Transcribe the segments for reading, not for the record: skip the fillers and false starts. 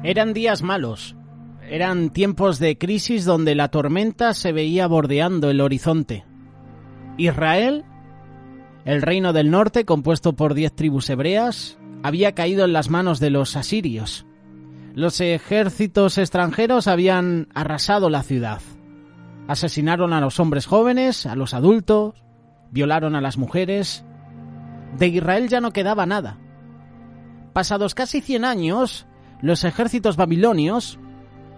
Eran días malos, eran tiempos de crisis donde la tormenta se veía bordeando el horizonte. Israel, el reino del norte, compuesto por 10 tribus hebreas, había caído en las manos de los asirios. Los ejércitos extranjeros habían arrasado la ciudad. Asesinaron a los hombres jóvenes, a los adultos, violaron a las mujeres. De Israel ya no quedaba nada. Pasados casi 100 años, los ejércitos babilonios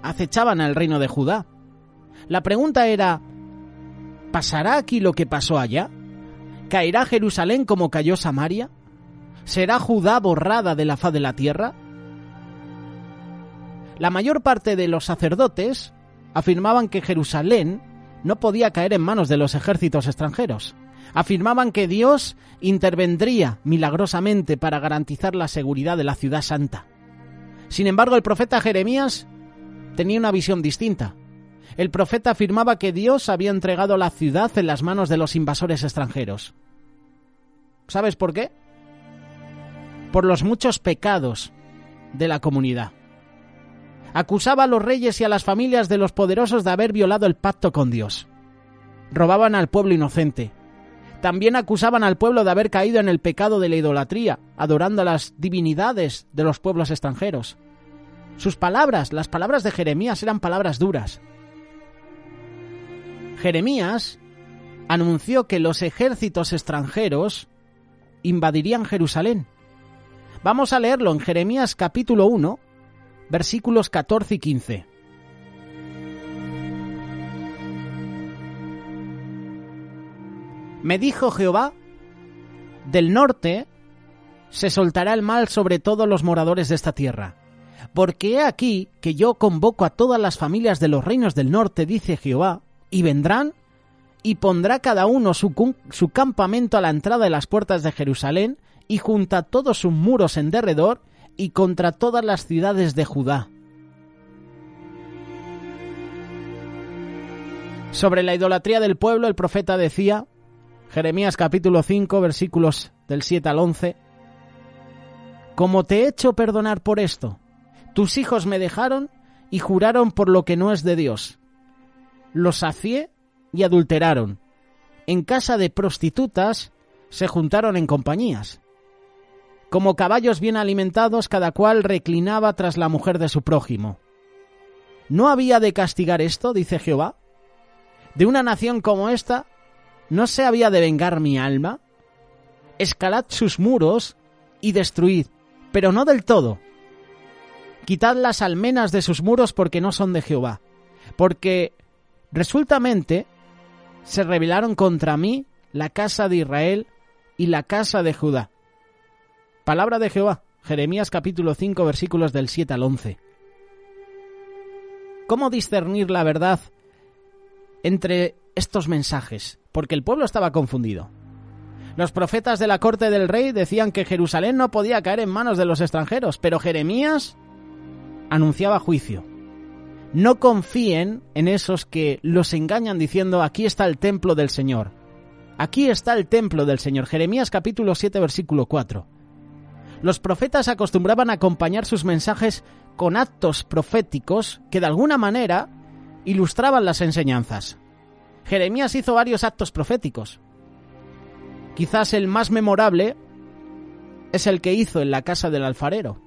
acechaban al reino de Judá. La pregunta era, ¿pasará aquí lo que pasó allá? ¿Caerá Jerusalén como cayó Samaria? ¿Será Judá borrada de la faz de la tierra? La mayor parte de los sacerdotes afirmaban que Jerusalén no podía caer en manos de los ejércitos extranjeros. Afirmaban que Dios intervendría milagrosamente para garantizar la seguridad de la ciudad santa. Sin embargo, el profeta Jeremías tenía una visión distinta. El profeta afirmaba que Dios había entregado la ciudad en las manos de los invasores extranjeros. ¿Sabes por qué? Por los muchos pecados de la comunidad. Acusaba a los reyes y a las familias de los poderosos de haber violado el pacto con Dios. Robaban al pueblo inocente. También acusaban al pueblo de haber caído en el pecado de la idolatría, adorando a las divinidades de los pueblos extranjeros. Sus palabras, las palabras de Jeremías, eran palabras duras. Jeremías anunció que los ejércitos extranjeros invadirían Jerusalén. Vamos a leerlo en Jeremías capítulo 1, versículos 14 y 15. Me dijo Jehová, del norte se soltará el mal sobre todos los moradores de esta tierra. Porque he aquí que yo convoco a todas las familias de los reinos del norte, dice Jehová, y vendrán, y pondrá cada uno su campamento a la entrada de las puertas de Jerusalén, y junto a todos sus muros en derredor, y contra todas las ciudades de Judá. Sobre la idolatría del pueblo, el profeta decía, Jeremías capítulo 5, versículos del 7 al 11, como te he hecho perdonar por esto, tus hijos me dejaron y juraron por lo que no es de Dios. Los sacié y adulteraron. En casa de prostitutas se juntaron en compañías. Como caballos bien alimentados, cada cual reclinaba tras la mujer de su prójimo. ¿No había de castigar esto, dice Jehová? ¿De una nación como esta no se había de vengar mi alma? Escalad sus muros y destruid, pero no del todo. Quitad las almenas de sus muros porque no son de Jehová. Porque resultamente se rebelaron contra mí la casa de Israel y la casa de Judá. Palabra de Jehová, Jeremías capítulo 5, versículos del 7 al 11. ¿Cómo discernir la verdad entre estos mensajes? Porque el pueblo estaba confundido. Los profetas de la corte del rey decían que Jerusalén no podía caer en manos de los extranjeros, pero Jeremías anunciaba juicio. No confíen en esos que los engañan diciendo, aquí está el templo del Señor. Aquí está el templo del Señor. Jeremías capítulo 7, versículo 4. Los profetas acostumbraban a acompañar sus mensajes con actos proféticos que de alguna manera ilustraban las enseñanzas. Jeremías hizo varios actos proféticos. Quizás el más memorable es el que hizo en la casa del alfarero.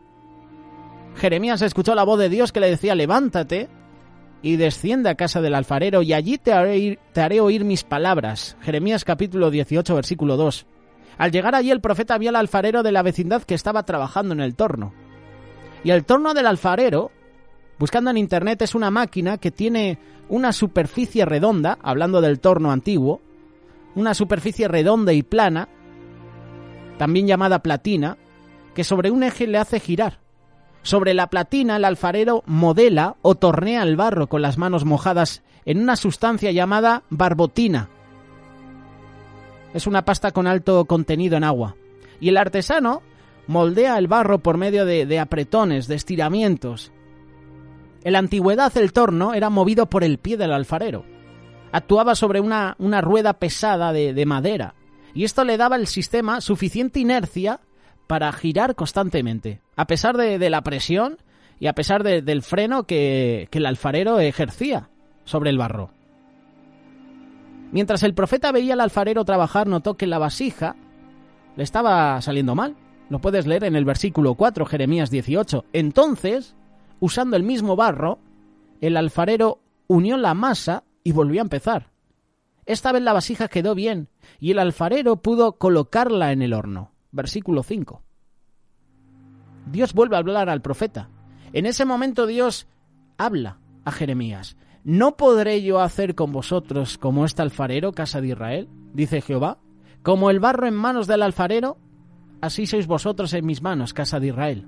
Jeremías escuchó la voz de Dios que le decía, levántate y desciende a casa del alfarero y allí te haré oír mis palabras. Jeremías capítulo 18, versículo 2. Al llegar allí el profeta vio al alfarero de la vecindad que estaba trabajando en el torno. Y el torno del alfarero, buscando en internet, es una máquina que tiene una superficie redonda, hablando del torno antiguo, una superficie redonda y plana, también llamada platina, que sobre un eje le hace girar. Sobre la platina el alfarero modela o tornea el barro con las manos mojadas en una sustancia llamada barbotina. Es una pasta con alto contenido en agua. Y el artesano moldea el barro por medio de apretones, de estiramientos. En la antigüedad el torno era movido por el pie del alfarero. Actuaba sobre una rueda pesada de madera. Y esto le daba al sistema suficiente inercia para girar constantemente. A pesar de la presión y a pesar del freno que el alfarero ejercía sobre el barro. Mientras el profeta veía al alfarero trabajar, notó que la vasija le estaba saliendo mal. Lo puedes leer en el versículo 4, Jeremías 18. Entonces, usando el mismo barro, el alfarero unió la masa y volvió a empezar. Esta vez la vasija quedó bien y el alfarero pudo colocarla en el horno. Versículo 5. Dios vuelve a hablar al profeta. En ese momento Dios habla a Jeremías. ¿No podré yo hacer con vosotros como este alfarero, casa de Israel? Dice Jehová. Como el barro en manos del alfarero, así sois vosotros en mis manos, casa de Israel.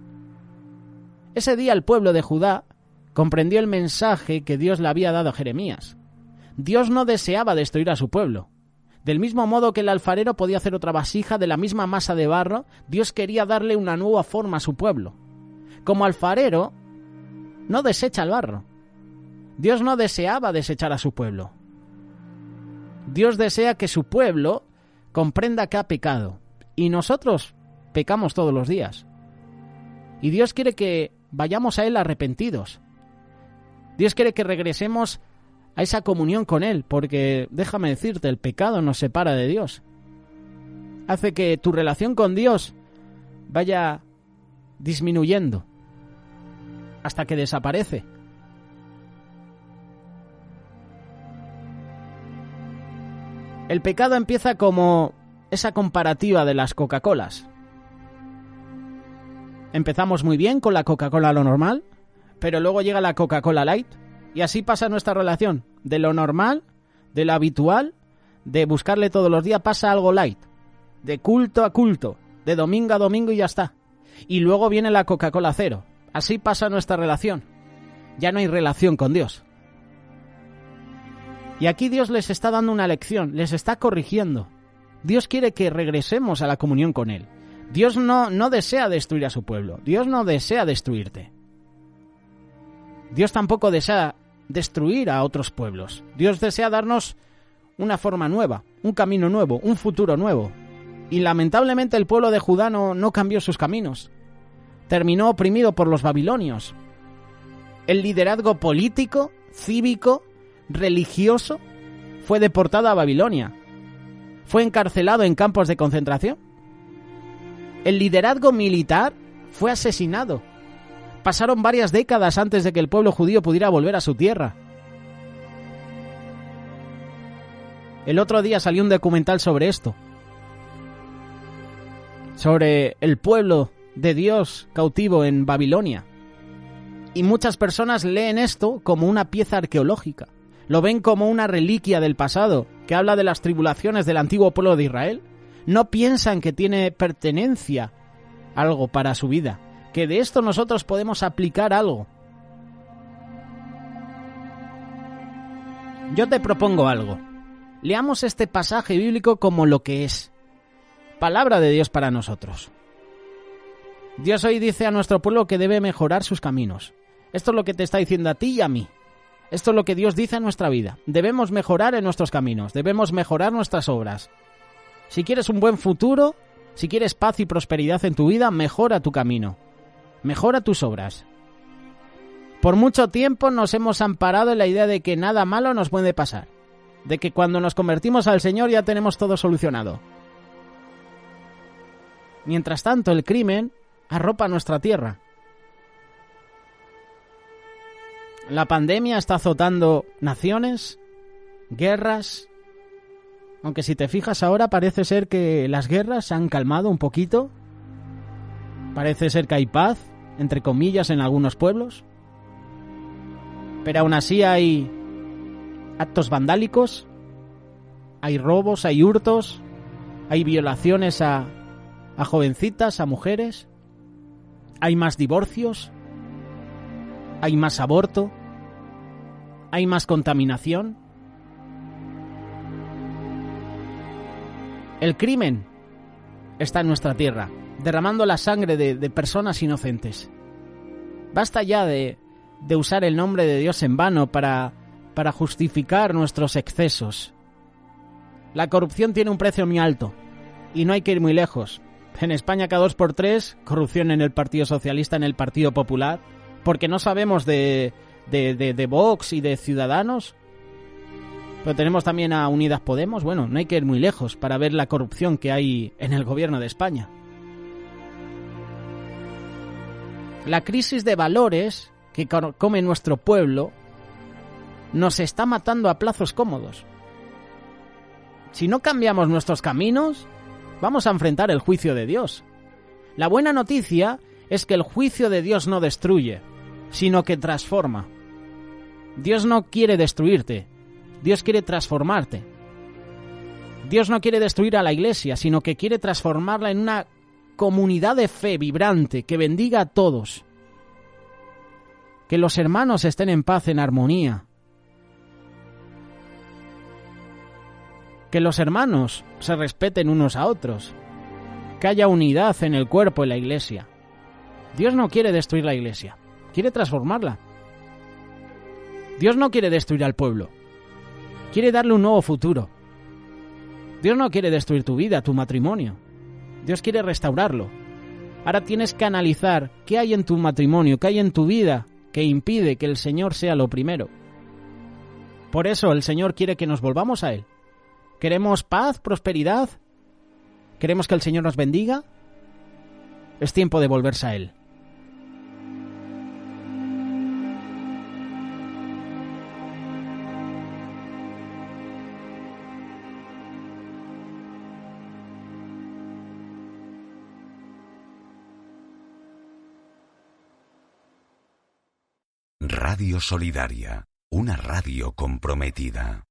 Ese día el pueblo de Judá comprendió el mensaje que Dios le había dado a Jeremías. Dios no deseaba destruir a su pueblo. Del mismo modo que el alfarero podía hacer otra vasija de la misma masa de barro, Dios quería darle una nueva forma a su pueblo. Como alfarero, no desecha el barro. Dios no deseaba desechar a su pueblo. Dios desea que su pueblo comprenda que ha pecado. Y nosotros pecamos todos los días. Y Dios quiere que vayamos a Él arrepentidos. Dios quiere que regresemos a esa comunión con Él, porque déjame decirte, el pecado nos separa de Dios. Hace que tu relación con Dios vaya disminuyendo hasta que desaparece. El pecado empieza como esa comparativa de las Coca-Colas. Empezamos muy bien con la Coca-Cola lo normal, pero luego llega la Coca-Cola Light y así pasa nuestra relación. De lo normal, de lo habitual, de buscarle todos los días, pasa algo light. De culto a culto, de domingo a domingo y ya está. Y luego viene la Coca-Cola cero. Así pasa nuestra relación. Ya no hay relación con Dios. Y aquí Dios les está dando una lección, les está corrigiendo. Dios quiere que regresemos a la comunión con Él. Dios no desea destruir a su pueblo. Dios no desea destruirte. Dios tampoco desea destruir a otros pueblos. Dios desea darnos una forma nueva, un camino nuevo, un futuro nuevo. Y lamentablemente el pueblo de Judá no cambió sus caminos. Terminó oprimido por los babilonios. El liderazgo político, cívico, religioso fue deportado a Babilonia. Fue encarcelado en campos de concentración. El liderazgo militar fue asesinado. Pasaron varias décadas antes de que el pueblo judío pudiera volver a su tierra. El otro día salió un documental sobre esto. Sobre el pueblo de Dios cautivo en Babilonia. Y muchas personas leen esto como una pieza arqueológica. Lo ven como una reliquia del pasado, que habla de las tribulaciones del antiguo pueblo de Israel. No piensan que tiene pertenencia algo para su vida, que de esto nosotros podemos aplicar algo. Yo te propongo algo. Leamos este pasaje bíblico como lo que es. Palabra de Dios para nosotros. Dios hoy dice a nuestro pueblo que debe mejorar sus caminos. Esto es lo que te está diciendo a ti y a mí. Esto es lo que Dios dice a nuestra vida. Debemos mejorar en nuestros caminos, debemos mejorar nuestras obras. Si quieres un buen futuro, si quieres paz y prosperidad en tu vida, mejora tu camino, mejora tus obras. Por mucho tiempo nos hemos amparado en la idea de que nada malo nos puede pasar, de que cuando nos convertimos al Señor ya tenemos todo solucionado. Mientras tanto, el crimen arropa nuestra tierra. La pandemia está azotando naciones, guerras. Aunque si te fijas ahora parece ser que las guerras se han calmado un poquito. Parece ser que hay paz, entre comillas, en algunos pueblos. Pero aún así hay actos vandálicos, hay robos, hay hurtos, hay violaciones a jovencitas, a mujeres. Hay más divorcios, hay más aborto, hay más contaminación. El crimen está en nuestra tierra, derramando la sangre de personas inocentes. Basta ya de usar el nombre de Dios en vano para justificar nuestros excesos. La corrupción tiene un precio muy alto y no hay que ir muy lejos. En España cada 2 por 3, corrupción en el Partido Socialista, en el Partido Popular, porque no sabemos de Vox y de Ciudadanos, pero tenemos también a Unidas Podemos. Bueno, no hay que ir muy lejos para ver la corrupción que hay en el gobierno de España. La crisis de valores que come nuestro pueblo nos está matando a plazos cómodos. Si no cambiamos nuestros caminos, vamos a enfrentar el juicio de Dios. La buena noticia es que el juicio de Dios no destruye, sino que transforma. Dios no quiere destruirte, Dios quiere transformarte. Dios no quiere destruir a la Iglesia, sino que quiere transformarla en una comunidad de fe vibrante que bendiga a todos. Que los hermanos estén en paz, en armonía. Que los hermanos se respeten unos a otros. Que haya unidad en el cuerpo, en la Iglesia. Dios no quiere destruir la Iglesia, quiere transformarla. Dios no quiere destruir al pueblo, quiere darle un nuevo futuro. Dios no quiere destruir tu vida, tu matrimonio. Dios quiere restaurarlo. Ahora tienes que analizar qué hay en tu matrimonio, qué hay en tu vida que impide que el Señor sea lo primero. Por eso el Señor quiere que nos volvamos a Él. ¿Queremos paz, prosperidad? ¿Queremos que el Señor nos bendiga? Es tiempo de volverse a Él. Radio Solidaria, una radio comprometida.